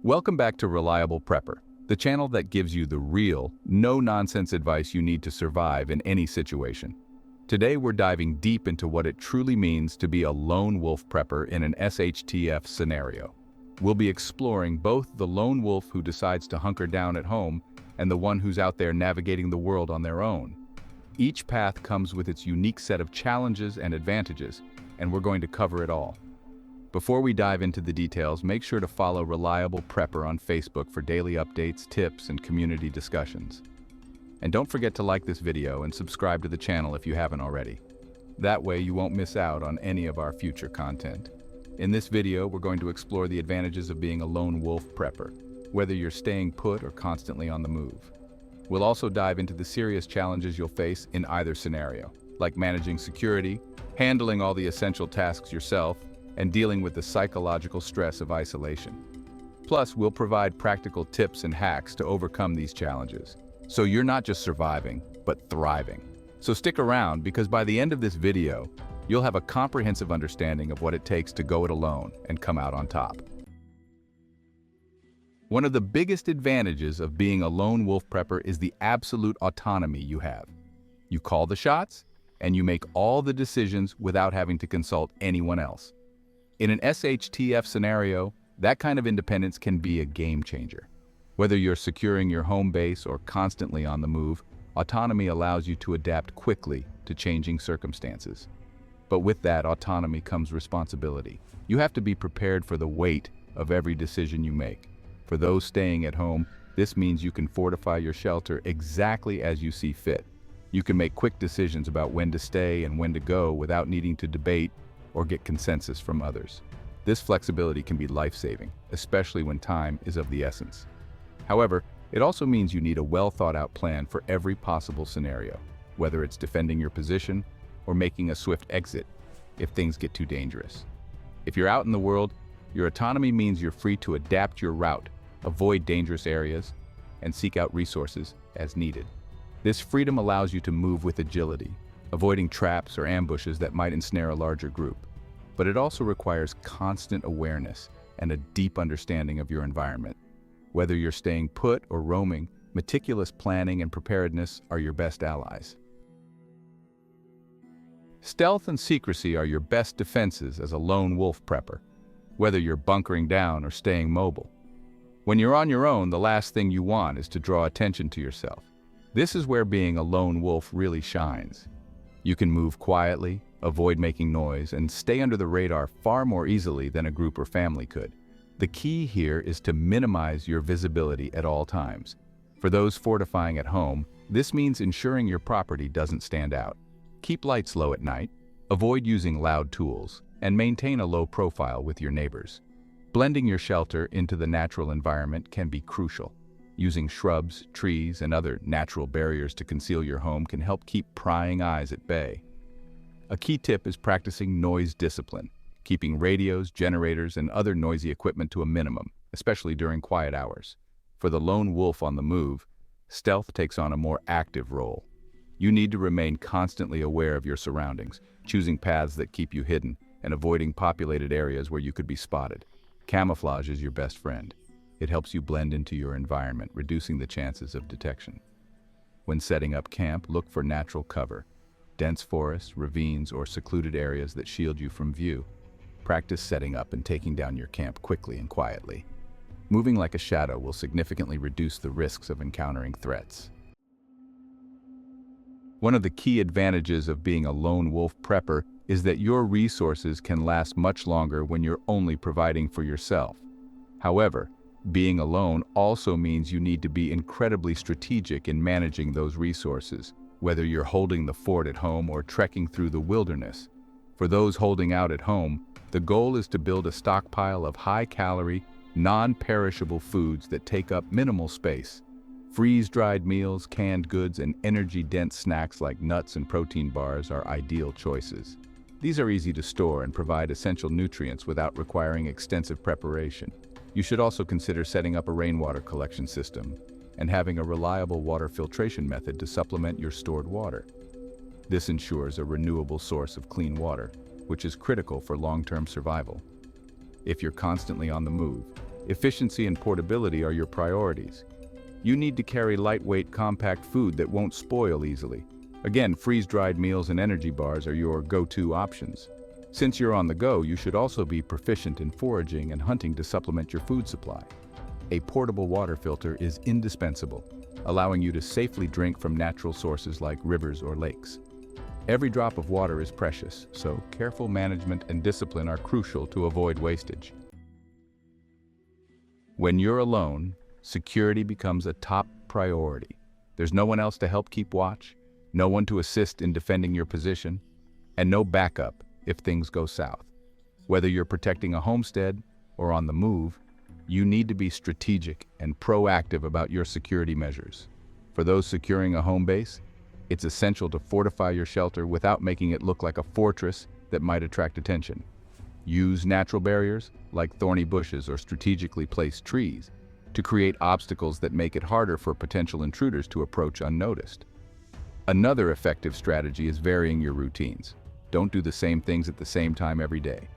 Welcome back to Reliable Prepper, the channel that gives you the real, no-nonsense advice you need to survive in any situation. Today we're diving deep into what it truly means to be a lone wolf prepper in an SHTF scenario. We'll be exploring both the lone wolf who decides to hunker down at home and the one who's out there navigating the world on their own. Each path comes with its unique set of challenges and advantages, and we're going to cover it all. Before we dive into the details, make sure to follow Reliable Prepper on Facebook for daily updates, tips, and community discussions. And don't forget to like this video and subscribe to the channel if you haven't already. That way you won't miss out on any of our future content. In this video, we're going to explore the advantages of being a lone wolf prepper, whether you're staying put or constantly on the move. We'll also dive into the serious challenges you'll face in either scenario, like managing security, handling all the essential tasks yourself, and dealing with the psychological stress of isolation. Plus, we'll provide practical tips and hacks to overcome these challenges, so you're not just surviving, but thriving. So stick around, because by the end of this video, you'll have a comprehensive understanding of what it takes to go it alone and come out on top. One of the biggest advantages of being a lone wolf prepper is the absolute autonomy you have. You call the shots, and you make all the decisions without having to consult anyone else. In an SHTF scenario, that kind of independence can be a game changer. Whether you're securing your home base or constantly on the move, autonomy allows you to adapt quickly to changing circumstances. But with that autonomy comes responsibility. You have to be prepared for the weight of every decision you make. For those staying at home, this means you can fortify your shelter exactly as you see fit. You can make quick decisions about when to stay and when to go without needing to debate or get consensus from others. This flexibility can be life-saving, especially when time is of the essence. However, it also means you need a well-thought-out plan for every possible scenario, whether it's defending your position or making a swift exit if things get too dangerous. If you're out in the world, your autonomy means you're free to adapt your route, avoid dangerous areas, and seek out resources as needed. This freedom allows you to move with agility, avoiding traps or ambushes that might ensnare a larger group. But it also requires constant awareness and a deep understanding of your environment. Whether you're staying put or roaming, meticulous planning and preparedness are your best allies. Stealth and secrecy are your best defenses as a lone wolf prepper, whether you're bunkering down or staying mobile. When you're on your own, the last thing you want is to draw attention to yourself. This is where being a lone wolf really shines. You can move quietly, avoid making noise, and stay under the radar far more easily than a group or family could. The key here is to minimize your visibility at all times. For those fortifying at home, this means ensuring your property doesn't stand out. Keep lights low at night, avoid using loud tools, and maintain a low profile with your neighbors. Blending your shelter into the natural environment can be crucial. Using shrubs, trees, and other natural barriers to conceal your home can help keep prying eyes at bay. A key tip is practicing noise discipline, keeping radios, generators, and other noisy equipment to a minimum, especially during quiet hours. For the lone wolf on the move, stealth takes on a more active role. You need to remain constantly aware of your surroundings, choosing paths that keep you hidden, and avoiding populated areas where you could be spotted. Camouflage is your best friend. It helps you blend into your environment, reducing the chances of detection. When setting up camp, look for natural cover, dense forests, ravines, or secluded areas that shield you from view. Practice setting up and taking down your camp quickly and quietly. Moving like a shadow will significantly reduce the risks of encountering threats. One of the key advantages of being a lone wolf prepper is that your resources can last much longer when you're only providing for yourself. However, being alone also means you need to be incredibly strategic in managing those resources, whether you're holding the fort at home or trekking through the wilderness. For those holding out at home, the goal is to build a stockpile of high-calorie, non-perishable foods that take up minimal space. Freeze-dried meals, canned goods, and energy-dense snacks like nuts and protein bars are ideal choices. These are easy to store and provide essential nutrients without requiring extensive preparation. You should also consider setting up a rainwater collection system and having a reliable water filtration method to supplement your stored water. This ensures a renewable source of clean water, which is critical for long-term survival. If you're constantly on the move, efficiency and portability are your priorities. You need to carry lightweight, compact food that won't spoil easily. Again, freeze-dried meals and energy bars are your go-to options. Since you're on the go, you should also be proficient in foraging and hunting to supplement your food supply. A portable water filter is indispensable, allowing you to safely drink from natural sources like rivers or lakes. Every drop of water is precious, so careful management and discipline are crucial to avoid wastage. When you're alone, security becomes a top priority. There's no one else to help keep watch, no one to assist in defending your position, and no backup if things go south. Whether you're protecting a homestead or on the move, you need to be strategic and proactive about your security measures. For those securing a home base, it's essential to fortify your shelter without making it look like a fortress that might attract attention. Use natural barriers, like thorny bushes or strategically placed trees, to create obstacles that make it harder for potential intruders to approach unnoticed. Another effective strategy is varying your routines. Don't do the same things at the same time every day.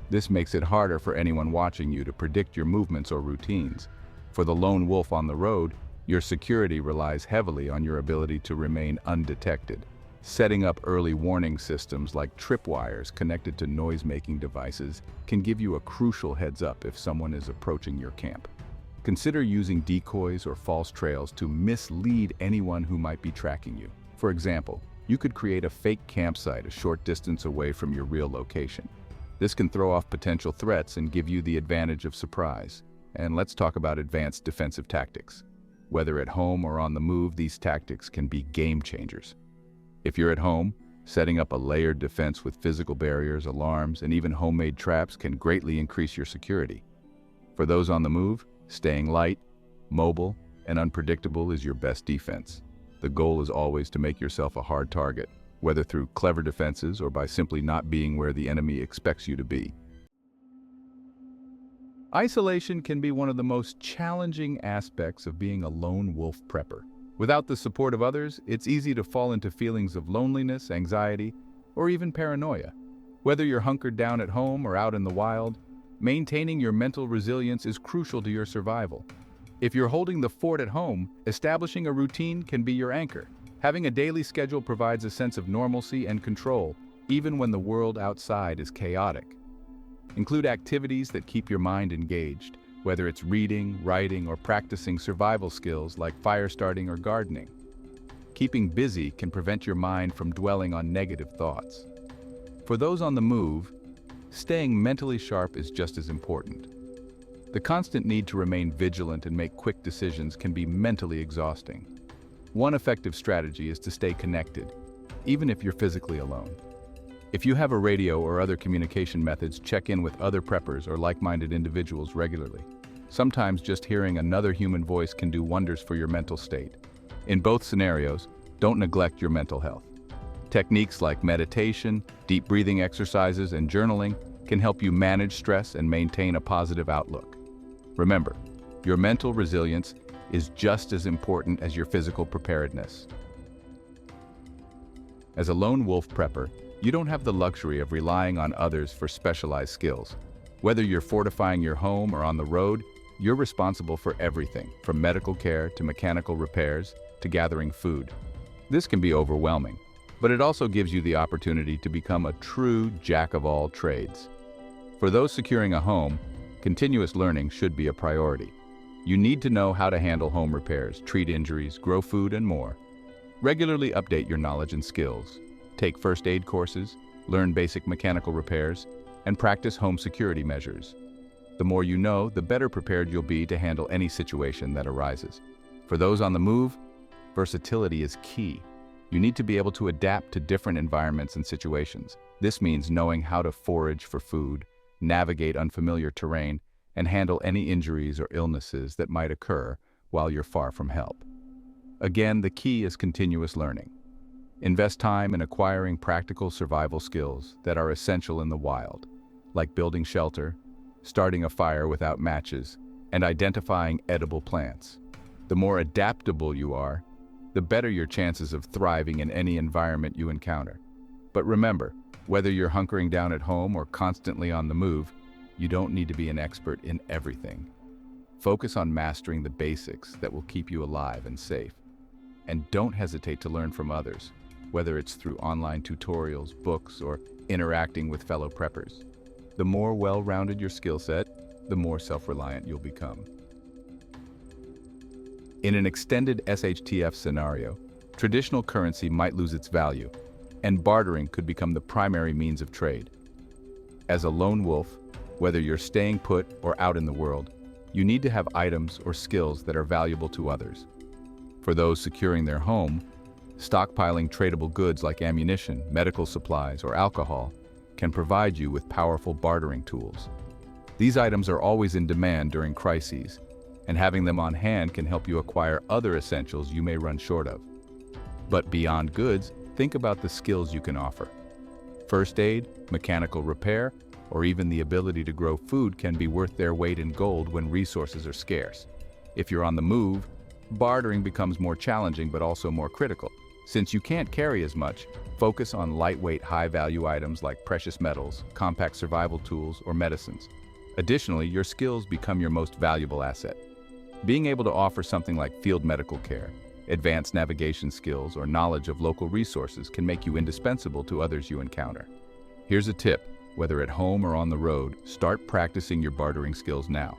This makes it harder for anyone watching you to predict your movements or routines. For the lone wolf on the road, your security relies heavily on your ability to remain undetected. Setting up early warning systems like tripwires connected to noise-making devices can give you a crucial heads-up if someone is approaching your camp. Consider using decoys or false trails to mislead anyone who might be tracking you. For example, you could create a fake campsite a short distance away from your real location. This can throw off potential threats and give you the advantage of surprise. And let's talk about advanced defensive tactics. Whether at home or on the move, these tactics can be game changers. If you're at home, setting up a layered defense with physical barriers, alarms, and even homemade traps can greatly increase your security. For those on the move, staying light, mobile, and unpredictable is your best defense. The goal is always to make yourself a hard target, whether through clever defenses or by simply not being where the enemy expects you to be. Isolation can be one of the most challenging aspects of being a lone wolf prepper. Without the support of others, it's easy to fall into feelings of loneliness, anxiety, or even paranoia. Whether you're hunkered down at home or out in the wild, maintaining your mental resilience is crucial to your survival. If you're holding the fort at home, establishing a routine can be your anchor. Having a daily schedule provides a sense of normalcy and control, even when the world outside is chaotic. Include activities that keep your mind engaged, whether it's reading, writing, or practicing survival skills like fire starting or gardening. Keeping busy can prevent your mind from dwelling on negative thoughts. For those on the move, staying mentally sharp is just as important. The constant need to remain vigilant and make quick decisions can be mentally exhausting. One effective strategy is to stay connected, even if you're physically alone. If you have a radio or other communication methods, check in with other preppers or like-minded individuals regularly. Sometimes just hearing another human voice can do wonders for your mental state. In both scenarios, don't neglect your mental health. Techniques like meditation, deep breathing exercises, and journaling can help you manage stress and maintain a positive outlook. Remember, your mental resilience is just as important as your physical preparedness. As a lone wolf prepper, you don't have the luxury of relying on others for specialized skills. Whether you're fortifying your home or on the road, you're responsible for everything, from medical care to mechanical repairs to gathering food. This can be overwhelming, but it also gives you the opportunity to become a true jack of all trades. For those securing a home, continuous learning should be a priority. You need to know how to handle home repairs, treat injuries, grow food, and more. Regularly update your knowledge and skills. Take first aid courses, learn basic mechanical repairs, and practice home security measures. The more you know, the better prepared you'll be to handle any situation that arises. For those on the move, versatility is key. You need to be able to adapt to different environments and situations. This means knowing how to forage for food, navigate unfamiliar terrain, and handle any injuries or illnesses that might occur while you're far from help. Again, the key is continuous learning. Invest time in acquiring practical survival skills that are essential in the wild, like building shelter, starting a fire without matches, and identifying edible plants. The more adaptable you are, the better your chances of thriving in any environment you encounter. But remember, whether you're hunkering down at home or constantly on the move, you don't need to be an expert in everything. Focus on mastering the basics that will keep you alive and safe. And don't hesitate to learn from others, whether it's through online tutorials, books, or interacting with fellow preppers. The more well-rounded your skill set, the more self-reliant you'll become. In an extended SHTF scenario, traditional currency might lose its value, and bartering could become the primary means of trade. As a lone wolf, whether you're staying put or out in the world, you need to have items or skills that are valuable to others. For those securing their home, stockpiling tradable goods like ammunition, medical supplies, or alcohol can provide you with powerful bartering tools. These items are always in demand during crises, and having them on hand can help you acquire other essentials you may run short of. But beyond goods, think about the skills you can offer. First aid, mechanical repair, or even the ability to grow food can be worth their weight in gold when resources are scarce. If you're on the move, bartering becomes more challenging but also more critical. Since you can't carry as much, focus on lightweight, high-value items like precious metals, compact survival tools, or medicines. Additionally, your skills become your most valuable asset. Being able to offer something like field medical care, advanced navigation skills, or knowledge of local resources can make you indispensable to others you encounter. Here's a tip: whether at home or on the road, start practicing your bartering skills now.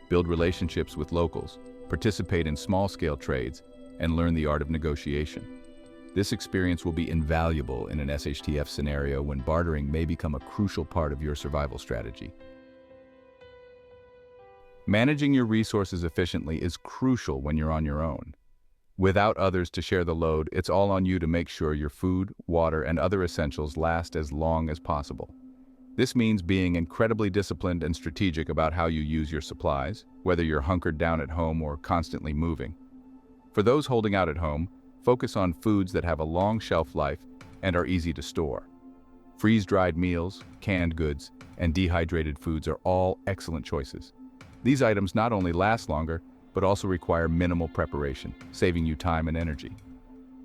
Build relationships with locals, participate in small-scale trades, and learn the art of negotiation. This experience will be invaluable in an SHTF scenario when bartering may become a crucial part of your survival strategy. Managing your resources efficiently is crucial when you're on your own. Without others to share the load, it's all on you to make sure your food, water, and other essentials last as long as possible. This means being incredibly disciplined and strategic about how you use your supplies, whether you're hunkered down at home or constantly moving. For those holding out at home, focus on foods that have a long shelf life and are easy to store. Freeze-dried meals, canned goods, and dehydrated foods are all excellent choices. These items not only last longer, but also require minimal preparation, saving you time and energy.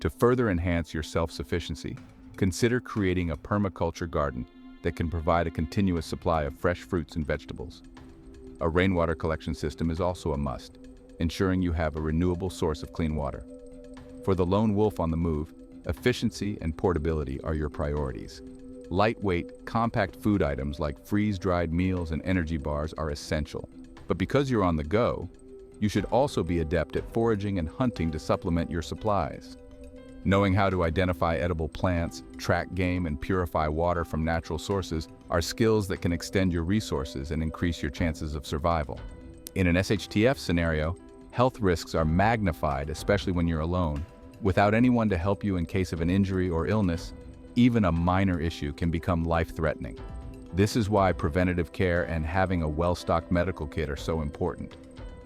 To further enhance your self-sufficiency, consider creating a permaculture garden that can provide a continuous supply of fresh fruits and vegetables. A rainwater collection system is also a must, ensuring you have a renewable source of clean water. For the lone wolf on the move, efficiency and portability are your priorities. Lightweight, compact food items like freeze-dried meals and energy bars are essential. But because you're on the go, you should also be adept at foraging and hunting to supplement your supplies. Knowing how to identify edible plants, track game, and purify water from natural sources are skills that can extend your resources and increase your chances of survival. In an SHTF scenario, health risks are magnified, especially when you're alone. Without anyone to help you in case of an injury or illness, even a minor issue can become life-threatening. This is why preventative care and having a well-stocked medical kit are so important,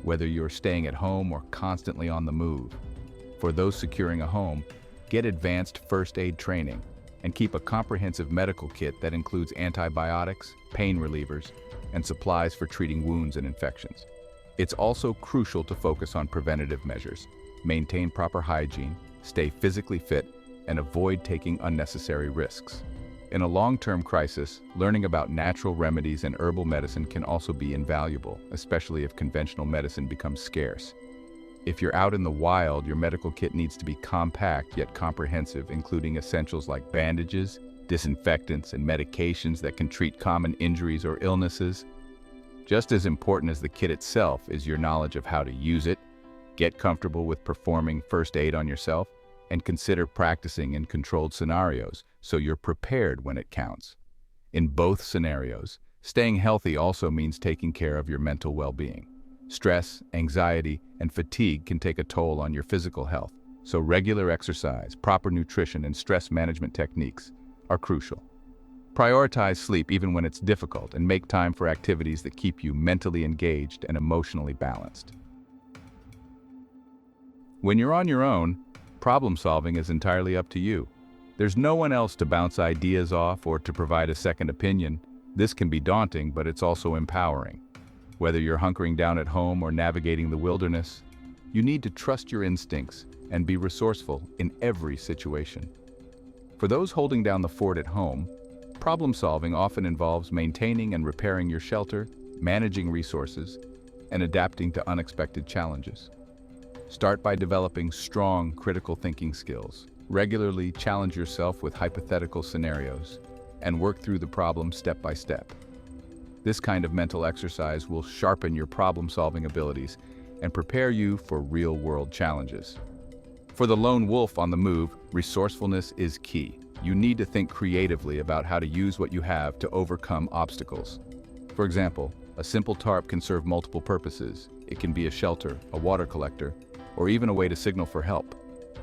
whether you're staying at home or constantly on the move. For those securing a home, get advanced first aid training and keep a comprehensive medical kit that includes antibiotics, pain relievers, and supplies for treating wounds and infections. It's also crucial to focus on preventative measures, maintain proper hygiene, stay physically fit, and avoid taking unnecessary risks. In a long-term crisis, learning about natural remedies and herbal medicine can also be invaluable, especially if conventional medicine becomes scarce. If you're out in the wild, your medical kit needs to be compact yet comprehensive, including essentials like bandages, disinfectants, and medications that can treat common injuries or illnesses. Just as important as the kit itself is your knowledge of how to use it. Get comfortable with performing first aid on yourself, and consider practicing in controlled scenarios so you're prepared when it counts. In both scenarios, staying healthy also means taking care of your mental well-being. Stress, anxiety, and fatigue can take a toll on your physical health, so regular exercise, proper nutrition, and stress management techniques are crucial. Prioritize sleep even when it's difficult, and make time for activities that keep you mentally engaged and emotionally balanced. When you're on your own, problem solving is entirely up to you. There's no one else to bounce ideas off or to provide a second opinion. This can be daunting, but it's also empowering. Whether you're hunkering down at home or navigating the wilderness, you need to trust your instincts and be resourceful in every situation. For those holding down the fort at home, problem solving often involves maintaining and repairing your shelter, managing resources, and adapting to unexpected challenges. Start by developing strong critical thinking skills. Regularly challenge yourself with hypothetical scenarios and work through the problem step by step. This kind of mental exercise will sharpen your problem-solving abilities and prepare you for real-world challenges. For the lone wolf on the move, resourcefulness is key. You need to think creatively about how to use what you have to overcome obstacles. For example, a simple tarp can serve multiple purposes. It can be a shelter, a water collector, or even a way to signal for help.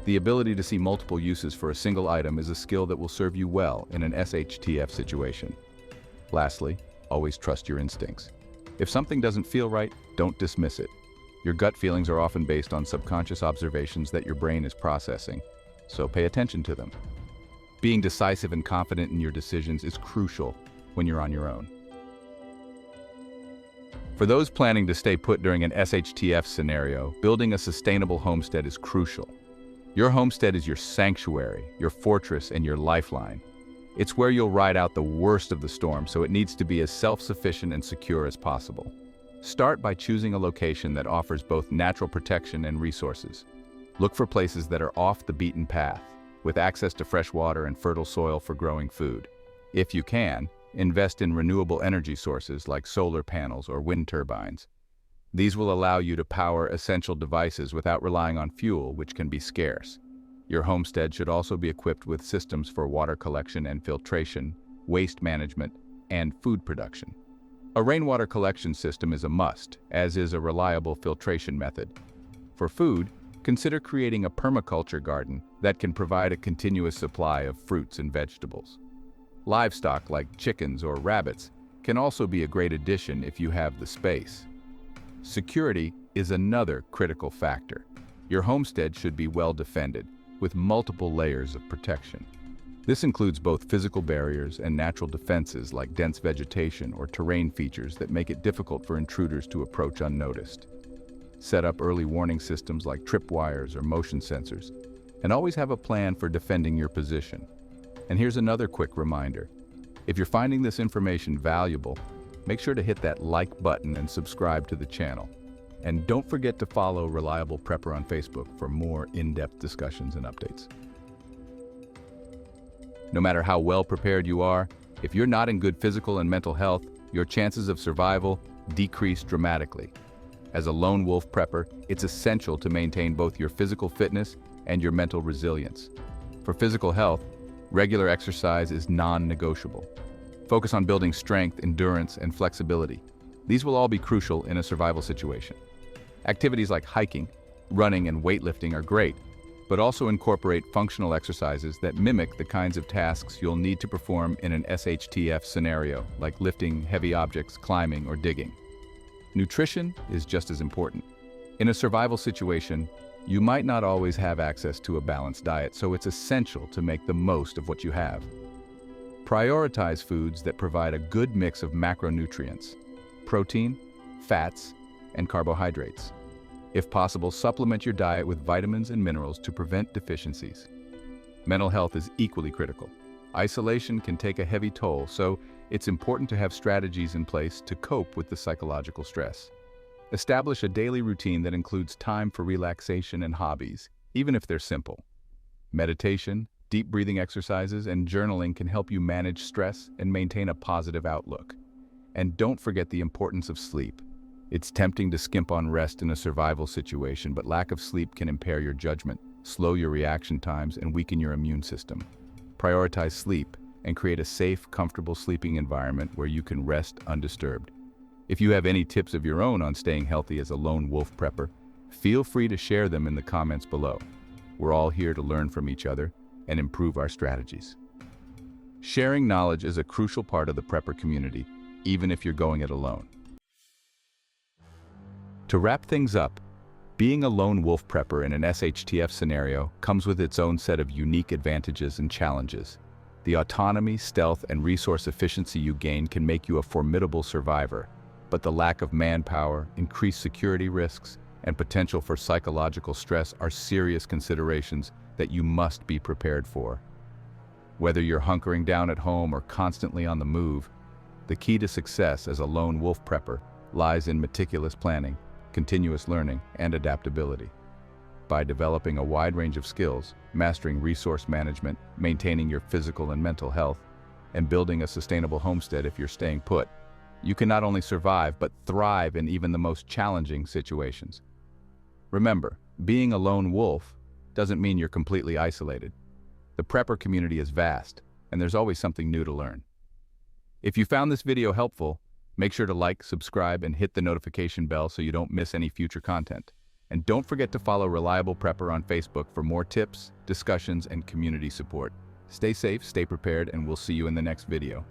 The ability to see multiple uses for a single item is a skill that will serve you well in an SHTF situation. Lastly, always trust your instincts. If something doesn't feel right, don't dismiss it. Your gut feelings are often based on subconscious observations that your brain is processing, so pay attention to them. Being decisive and confident in your decisions is crucial when you're on your own. For those planning to stay put during an SHTF scenario, building a sustainable homestead is crucial. Your homestead is your sanctuary, your fortress, and your lifeline. It's where you'll ride out the worst of the storm, so it needs to be as self-sufficient and secure as possible. Start by choosing a location that offers both natural protection and resources. Look for places that are off the beaten path, with access to fresh water and fertile soil for growing food. If you can, invest in renewable energy sources like solar panels or wind turbines. These will allow you to power essential devices without relying on fuel, which can be scarce. Your homestead should also be equipped with systems for water collection and filtration, waste management, and food production. A rainwater collection system is a must, as is a reliable filtration method. For food, consider creating a permaculture garden that can provide a continuous supply of fruits and vegetables. Livestock like chickens or rabbits can also be a great addition if you have the space. Security is another critical factor. Your homestead should be well defended, with multiple layers of protection. This includes both physical barriers and natural defenses like dense vegetation or terrain features that make it difficult for intruders to approach unnoticed. Set up early warning systems like tripwires or motion sensors, and always have a plan for defending your position. And here's another quick reminder. If you're finding this information valuable, make sure to hit that like button and subscribe to the channel. And don't forget to follow Reliable Prepper on Facebook for more in-depth discussions and updates. No matter how well prepared you are, if you're not in good physical and mental health, your chances of survival decrease dramatically. As a lone wolf prepper, it's essential to maintain both your physical fitness and your mental resilience. For physical health, regular exercise is non-negotiable. Focus on building strength, endurance, and flexibility. These will all be crucial in a survival situation. Activities like hiking, running, and weightlifting are great, but also incorporate functional exercises that mimic the kinds of tasks you'll need to perform in an SHTF scenario, like lifting heavy objects, climbing, or digging. Nutrition is just as important. In a survival situation, you might not always have access to a balanced diet, so it's essential to make the most of what you have. Prioritize foods that provide a good mix of macronutrients, protein, fats, and carbohydrates. If possible, supplement your diet with vitamins and minerals to prevent deficiencies. Mental health is equally critical. Isolation can take a heavy toll, so it's important to have strategies in place to cope with the psychological stress. Establish a daily routine that includes time for relaxation and hobbies, even if they're simple. Meditation, deep breathing exercises, and journaling can help you manage stress and maintain a positive outlook. And don't forget the importance of sleep. It's tempting to skimp on rest in a survival situation, but lack of sleep can impair your judgment, slow your reaction times, and weaken your immune system. Prioritize sleep and create a safe, comfortable sleeping environment where you can rest undisturbed. If you have any tips of your own on staying healthy as a lone wolf prepper, feel free to share them in the comments below. We're all here to learn from each other and improve our strategies. Sharing knowledge is a crucial part of the prepper community, even if you're going it alone. To wrap things up, being a lone wolf prepper in an SHTF scenario comes with its own set of unique advantages and challenges. The autonomy, stealth, and resource efficiency you gain can make you a formidable survivor, but the lack of manpower, increased security risks, and potential for psychological stress are serious considerations that you must be prepared for. Whether you're hunkering down at home or constantly on the move, the key to success as a lone wolf prepper lies in meticulous planning, continuous learning, and adaptability. By developing a wide range of skills, mastering resource management, maintaining your physical and mental health, and building a sustainable homestead if you're staying put, you can not only survive but thrive in even the most challenging situations. Remember, being a lone wolf doesn't mean you're completely isolated. The prepper community is vast, and there's always something new to learn. If you found this video helpful, make sure to like, subscribe, and hit the notification bell so you don't miss any future content. And don't forget to follow Reliable Prepper on Facebook for more tips, discussions, and community support. Stay safe, stay prepared, and we'll see you in the next video.